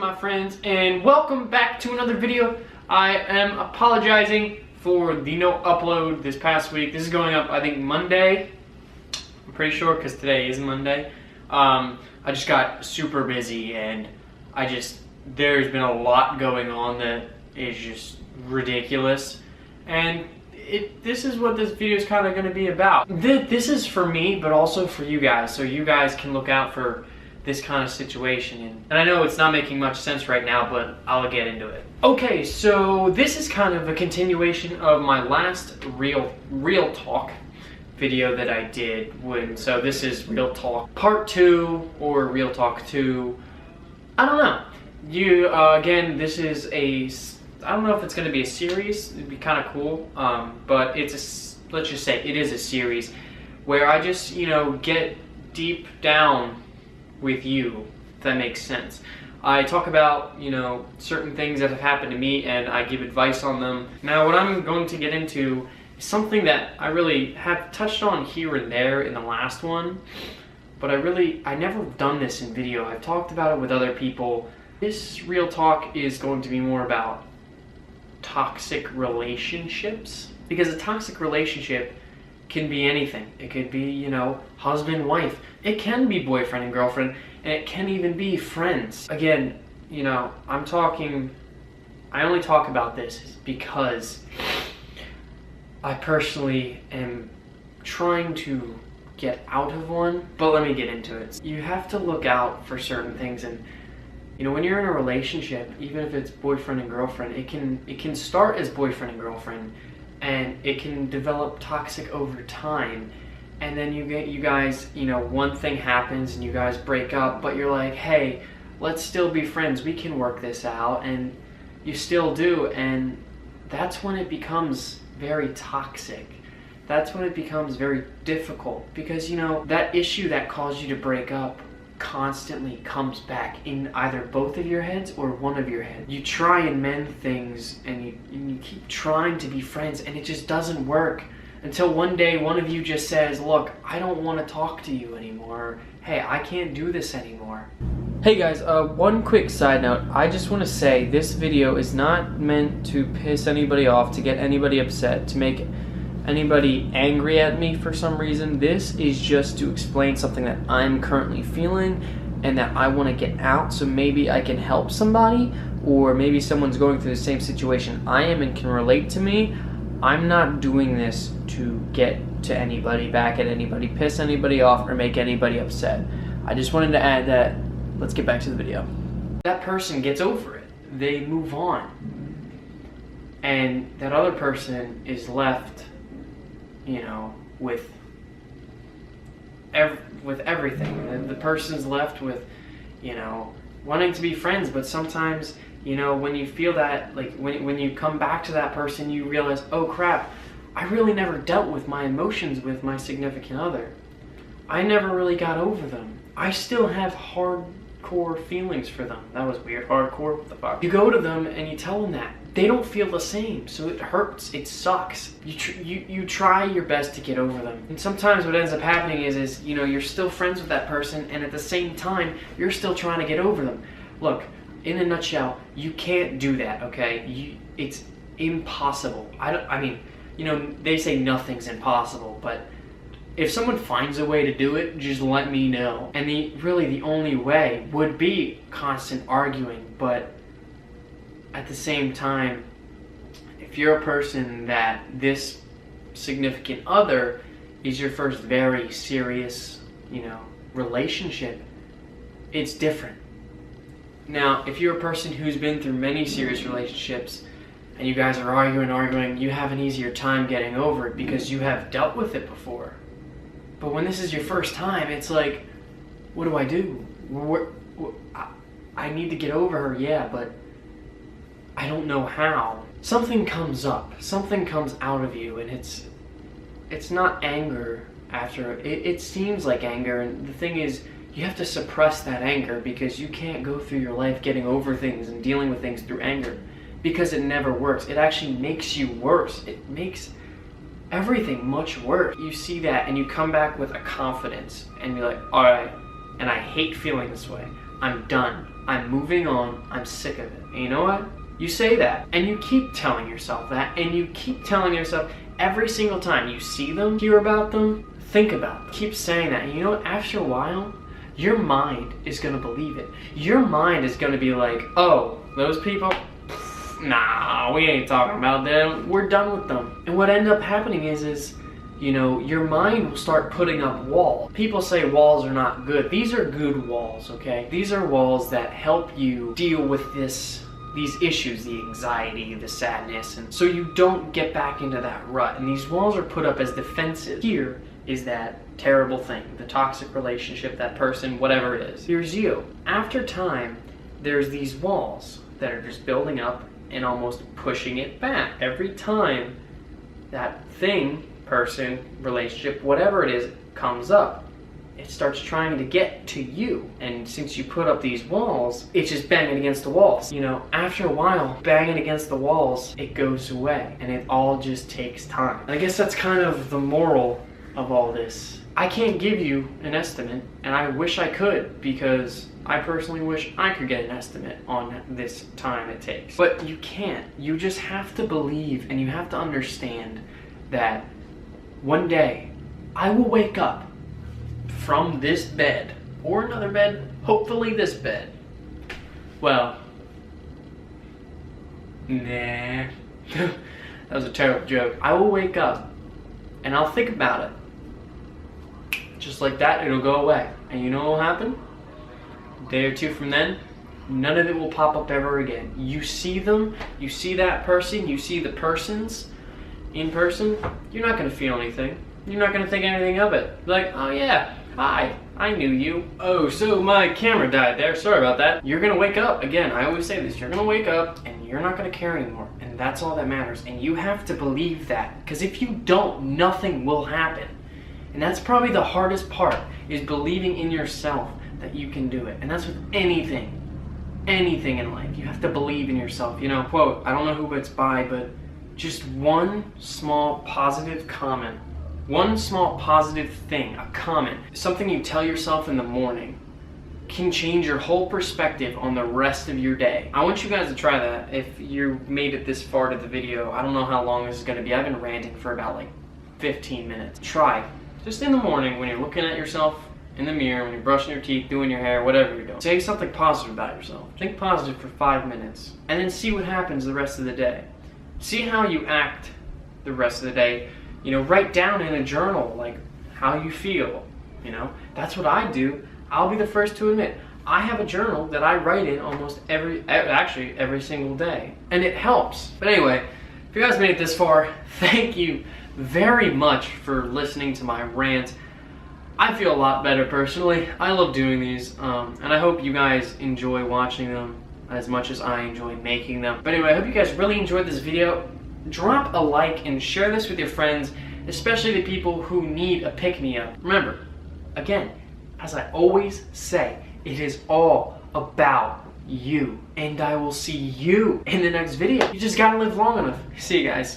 my friends, and welcome back to another video. I am apologizing for the no upload this past week. This is going up, I think, Monday. I'm pretty sure, because today is Monday. I just got super busy, and there's been a lot going on that is just ridiculous. And this is what this video is kind of going to be about. This is for me, but also for you guys, so you guys can look out for this kind of situation. And I know it's not making much sense right now, but I'll get into it. Okay, so this is kind of a continuation of my last real talk video that I did. So this is Real Talk Part 2 or Real Talk 2. I don't know. Again, this is I don't know if it's going to be a series. It'd be kind of cool, but let's just say it is a series where I just, get deep down with you, if that makes sense. I talk about, certain things that have happened to me, and I give advice on them. Now, what I'm going to get into is something that I really have touched on here and there in the last one, but I never done this in video. I've talked about it with other people. This Real Talk is going to be more about toxic relationships, because a toxic relationship can be anything. It could be, husband, wife. It can be boyfriend and girlfriend, and it can even be friends. Again, I only talk about this because I personally am trying to get out of one, but let me get into it. You have to look out for certain things, and when you're in a relationship, even if it's boyfriend and girlfriend, it can start as boyfriend and girlfriend, and it can develop toxic over time. And then you guys, one thing happens and you guys break up, but you're like, hey, let's still be friends. We can work this out, and you still do, and that's when it becomes very toxic. That's when it becomes very difficult, because that issue that caused you to break up constantly comes back in either both of your heads or one of your heads. You try and mend things, and you keep trying to be friends, and it just doesn't work until one day one of you just says, look, I don't want to talk to you anymore. Hey, I can't do this anymore. Hey guys, one quick side note. I just want to say this video is not meant to piss anybody off, to get anybody upset, to make anybody angry at me for some reason. This is just to explain something that I'm currently feeling and that I want to get out, so maybe I can help somebody, or maybe someone's going through the same situation I am and can relate to me. I'm not doing this to get to anybody, back at anybody, piss anybody off, or make anybody upset. I just wanted to add that. Let's get back to the video. That person gets over it. They move on. And that other person is left, with everything. The person's left with, wanting to be friends, but sometimes, when you feel that, like when you come back to that person, you realize, oh crap, I really never dealt with my emotions with my significant other. I never really got over them. I still have hardcore feelings for them. That was weird. Hardcore? What the fuck? You go to them and you tell them that. They don't feel the same, so it hurts. It sucks. You try your best to get over them. And sometimes what ends up happening is you're still friends with that person, and at the same time, you're still trying to get over them. Look, in a nutshell, you can't do that, okay? It's impossible. They say nothing's impossible, but if someone finds a way to do it, just let me know. And really the only way would be constant arguing, but at the same time, if you're a person that this significant other is your first very serious, relationship, it's different. Now, if you're a person who's been through many serious relationships and you guys are arguing, you have an easier time getting over it because you have dealt with it before. But when this is your first time, it's like, what do I do? I need to get over her, yeah, but I don't know how. Something comes up, something comes out of you, and it's not anger after. It seems like anger, and the thing is, you have to suppress that anger, because you can't go through your life getting over things and dealing with things through anger, because it never works. It actually makes you worse. It makes everything much worse. You see that and you come back with a confidence and you're like, all right, and I hate feeling this way, I'm done. I'm moving on. I'm sick of it. And you know what? You say that, and you keep telling yourself that, and you keep telling yourself every single time you see them, hear about them, think about them. Keep saying that, and you know what? After a while, your mind is going to believe it. Your mind is going to be like, oh, those people? Nah, we ain't talking about them. We're done with them. And what ends up happening is you know, your mind will start putting up walls. People say walls are not good. These are good walls, okay? These are walls that help you deal with these issues, the anxiety, the sadness, and so you don't get back into that rut. And these walls are put up as defenses. Here is that terrible thing, the toxic relationship, that person, whatever it is. Here's you. After time, there's these walls that are just building up and almost pushing it back. Every time that thing, person, relationship, whatever it is, comes up, it starts trying to get to you. And since you put up these walls, it's just banging against the walls. You know, after a while, banging against the walls, it goes away. And it all just takes time. And I guess that's kind of the moral of all this. I can't give you an estimate, and I wish I could, because I personally wish I could get an estimate on this time it takes. But you can't. You just have to believe, and you have to understand that one day I will wake up from this bed, or another bed, hopefully this bed. Well, nah. That was a terrible joke. I will wake up and I'll think about it. Just like that, it'll go away. And you know what will happen? A day or two from then, none of it will pop up ever again. You see them, you see that person, you see the persons in person, you're not gonna feel anything. You're not gonna think anything of it. Like, oh yeah, hi, I knew you. Oh, so my camera died there, sorry about that. You're gonna wake up, again, I always say this, you're gonna wake up and you're not gonna care anymore. And that's all that matters. And you have to believe that, because if you don't, nothing will happen. And that's probably the hardest part, is believing in yourself that you can do it. And that's with anything in life. You have to believe in yourself. You know, quote, I don't know who it's by, but just one small positive comment, one small positive thing, a comment, something you tell yourself in the morning can change your whole perspective on the rest of your day. I want you guys to try that. If you made it this far to the video, I don't know how long this is gonna be. I've been ranting for about like 15 minutes. Try, just in the morning when you're looking at yourself in the mirror, when you're brushing your teeth, doing your hair, whatever you're doing. Say something positive about yourself. Think positive for 5 minutes, and then see what happens the rest of the day. See how you act the rest of the day. You know, write down in a journal, like, how you feel. You know, that's what I do. I'll be the first to admit, I have a journal that I write in almost every single day. And it helps. But anyway, if you guys made it this far, thank you very much for listening to my rant. I feel a lot better personally. I love doing these, and I hope you guys enjoy watching them as much as I enjoy making them. But anyway, I hope you guys really enjoyed this video. Drop a like and share this with your friends, especially the people who need a pick-me-up. Remember, again, as I always say, it is all about you. And I will see you in the next video. You just gotta live long enough. See you guys.